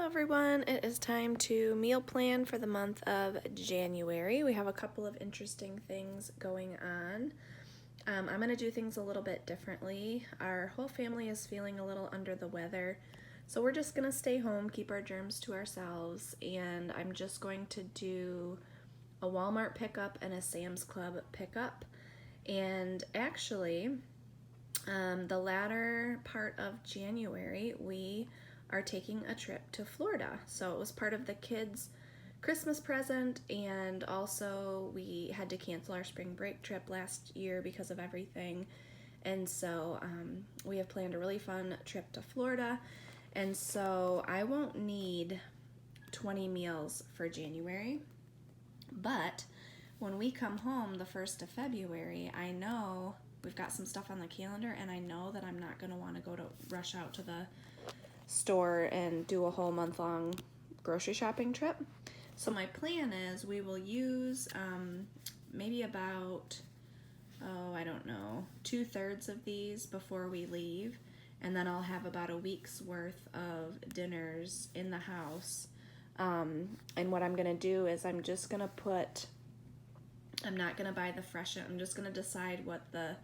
Everyone, it is time to meal plan for the month of January. We have a couple of interesting things going on. I'm going to do things a little bit differently. Our whole family is feeling a little under the weather, so we're just going to stay home, keep our germs to ourselves, and I'm just going to do a Walmart pickup and a Sam's Club pickup. And actually, the latter part of January, we are taking a trip to Florida. So it was part of the kids' Christmas present, and also we had to cancel our spring break trip last year because of everything. And so we have planned a really fun trip to Florida. And so I won't need 20 meals for January, but when we come home the 1st of February, I know we've got some stuff on the calendar, and I know that I'm not going to want to rush out to the store and do a whole month-long grocery shopping trip. So my plan is we will use maybe about, I don't know, 2/3 of these before we leave, and then I'll have about a week's worth of dinners in the house. And what I'm going to do is I'm just going to I'm not going to buy the fresh, I'm just going to decide what the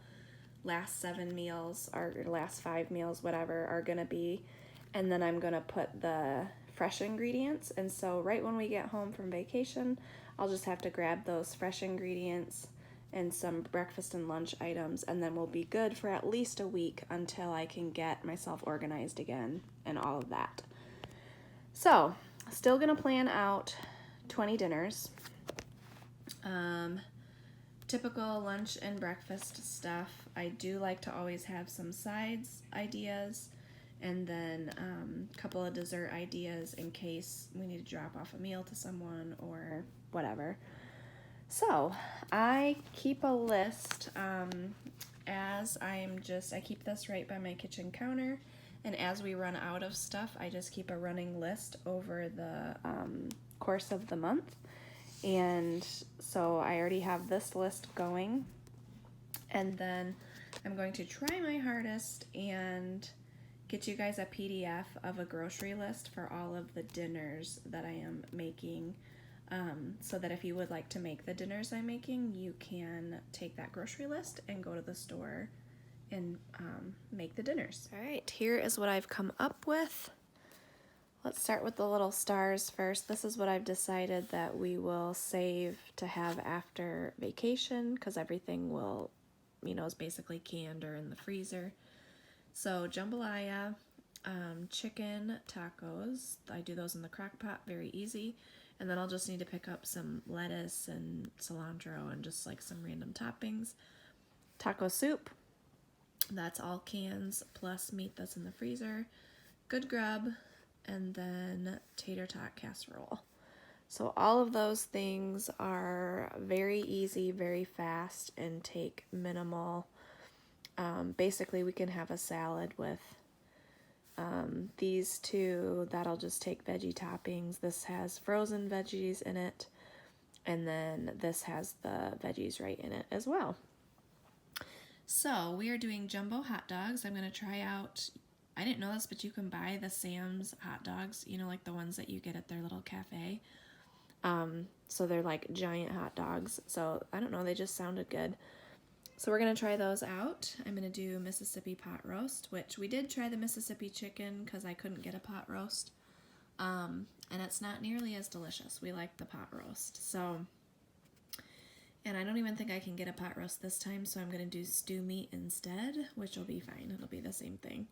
last 7 meals or last 5 meals, whatever, are going to be. And then I'm going to put the fresh ingredients. And so right when we get home from vacation, I'll just have to grab those fresh ingredients and some breakfast and lunch items, and then we'll be good for at least a week until I can get myself organized again and all of that. So, still going to plan out 20 dinners. Typical lunch and breakfast stuff. I do like to always have some sides ideas, and then a couple of dessert ideas in case we need to drop off a meal to someone or whatever. So I keep a list I keep this right by my kitchen counter, and as we run out of stuff, I just keep a running list over the course of the month. And so I already have this list going, and then I'm going to try my hardest and get you guys a PDF of a grocery list for all of the dinners that I am making, so that if you would like to make the dinners I'm making, you can take that grocery list and go to the store and make the dinners. All right, here is what I've come up with. Let's start with the little stars first. This is what I've decided that we will save to have after vacation, because everything will, is basically canned or in the freezer. So jambalaya, chicken tacos, I do those in the crock pot, very easy. And then I'll just need to pick up some lettuce and cilantro and just like some random toppings. Taco soup, that's all cans plus meat that's in the freezer. Good Grub, and then tater tot casserole. So all of those things are very easy, very fast, and take minimal. Basically, we can have a salad with these two. That'll just take veggie toppings. This has frozen veggies in it, and then this has the veggies right in it as well. So we are doing jumbo hot dogs. I'm going to try out, I didn't know this, but you can buy the Sam's hot dogs, like the ones that you get at their little cafe. So they're like giant hot dogs. So I don't know, they just sounded good. So we're going to try those out. I'm going to do Mississippi pot roast, which we did try the Mississippi chicken because I couldn't get a pot roast. And it's not nearly as delicious. We like the pot roast. So, and I don't even think I can get a pot roast this time, so I'm going to do stew meat instead, which will be fine. It'll be the same thing.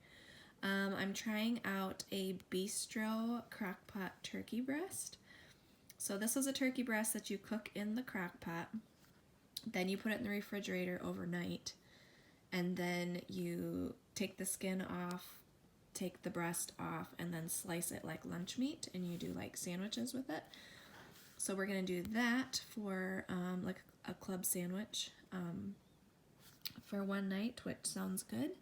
I'm trying out a bistro crock-pot turkey breast. So this is a turkey breast that you cook in the crock-pot. Then you put it in the refrigerator overnight, and then you take the skin off, take the breast off, and then slice it like lunch meat, and you do like sandwiches with it. So we're going to do that for like a club sandwich for one night, which sounds good.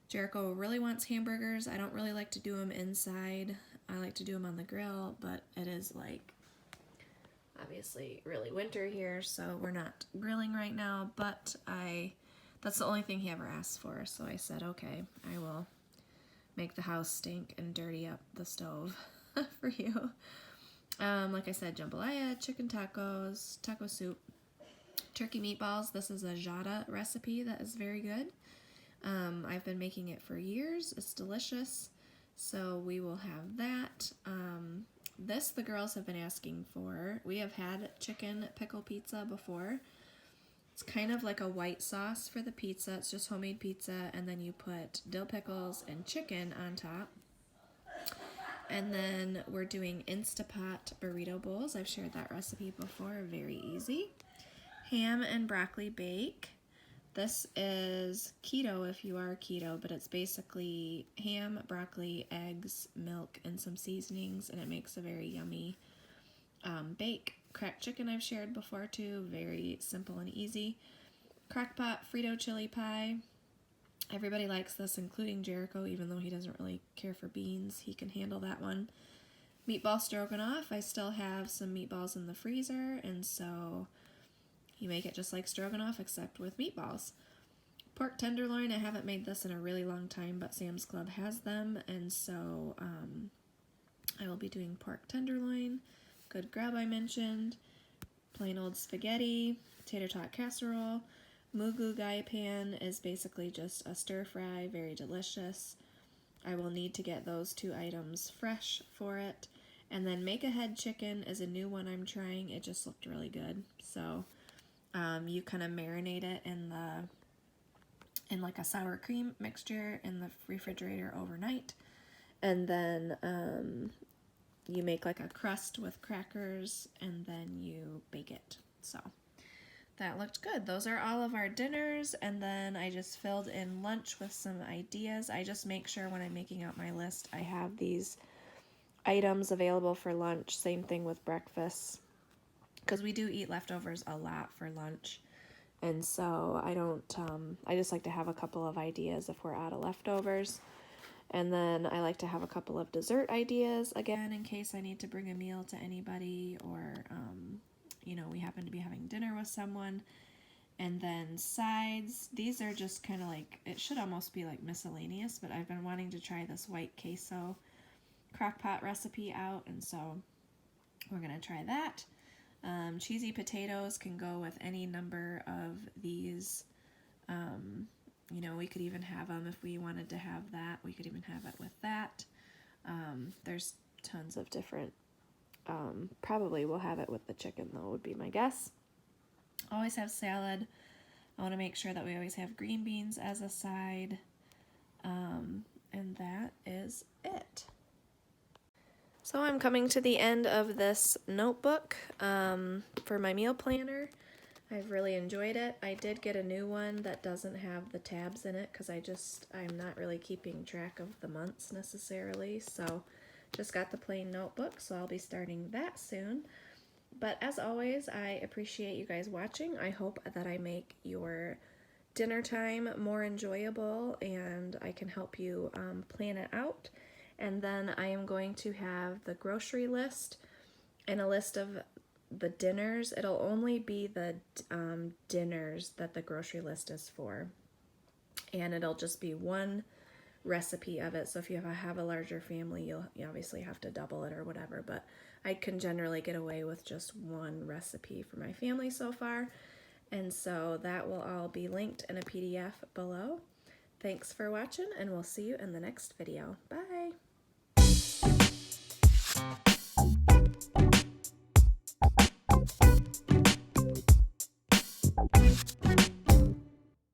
Jericho really wants hamburgers. I don't really like to do them inside. I like to do them on the grill, but it is like obviously really winter here, so we're not grilling right now, but that's the only thing he ever asked for, so I said, okay, I will make the house stink and dirty up the stove. for you. Like I said, jambalaya, chicken tacos, taco soup, turkey meatballs. This is a jada recipe that is very good. I've been making it for years. It's delicious. So we will have that. This the girls have been asking for. We have had chicken pickle pizza before. It's kind of like a white sauce for the pizza. It's just homemade pizza, and then you put dill pickles and chicken on top. And then we're doing Instapot burrito bowls. I've shared that recipe before, very easy. Ham and broccoli bake. This is keto if you are keto, but it's basically ham, broccoli, eggs, milk, and some seasonings, and it makes a very yummy bake. Cracked chicken I've shared before too, very simple and easy. Crockpot Frito chili pie. Everybody likes this, including Jericho, even though he doesn't really care for beans. He can handle that one. Meatball Stroganoff. I still have some meatballs in the freezer, and so you make it just like stroganoff except with meatballs. Pork tenderloin. I haven't made this in a really long time, but Sam's Club has them, and so I will be doing pork tenderloin. Good Grub I mentioned. Plain old spaghetti. Tater tot casserole. Mugu gai pan is basically just a stir fry, very delicious. I will need to get those 2 items fresh for it. And then make ahead chicken is a new one I'm trying. It just looked really good. So you kind of marinate it in like a sour cream mixture in the refrigerator overnight, and then you make like a crust with crackers, and then you bake it. So that looked good. Those are all of our dinners, and then I just filled in lunch with some ideas. I just make sure when I'm making out my list I have these items available for lunch. Same thing with breakfast, because we do eat leftovers a lot for lunch, and so I just like to have a couple of ideas if we're out of leftovers. And then I like to have a couple of dessert ideas, again, in case I need to bring a meal to anybody, or we happen to be having dinner with someone. And then sides, these are just kind of like, it should almost be like miscellaneous, but I've been wanting to try this white queso crock-pot recipe out, and so we're going to try that. Cheesy potatoes can go with any number of these. We could even have them if we wanted to have that. We could even have it with that. There's tons of different, probably we'll have it with the chicken though, would be my guess. Always have salad. I want to make sure that we always have green beans as a side. And that is it. So I'm coming to the end of this notebook for my meal planner. I've really enjoyed it. I did get a new one that doesn't have the tabs in it because I'm not really keeping track of the months necessarily. So just got the plain notebook, so I'll be starting that soon. But as always, I appreciate you guys watching. I hope that I make your dinner time more enjoyable and I can help you plan it out. And then I am going to have the grocery list and a list of the dinners. It'll only be the dinners that the grocery list is for, and it'll just be one recipe of it. So if you have a larger family, you obviously have to double it or whatever, but I can generally get away with just one recipe for my family so far. And so that will all be linked in a PDF below. Thanks for watching, and we'll see you in the next video. Bye!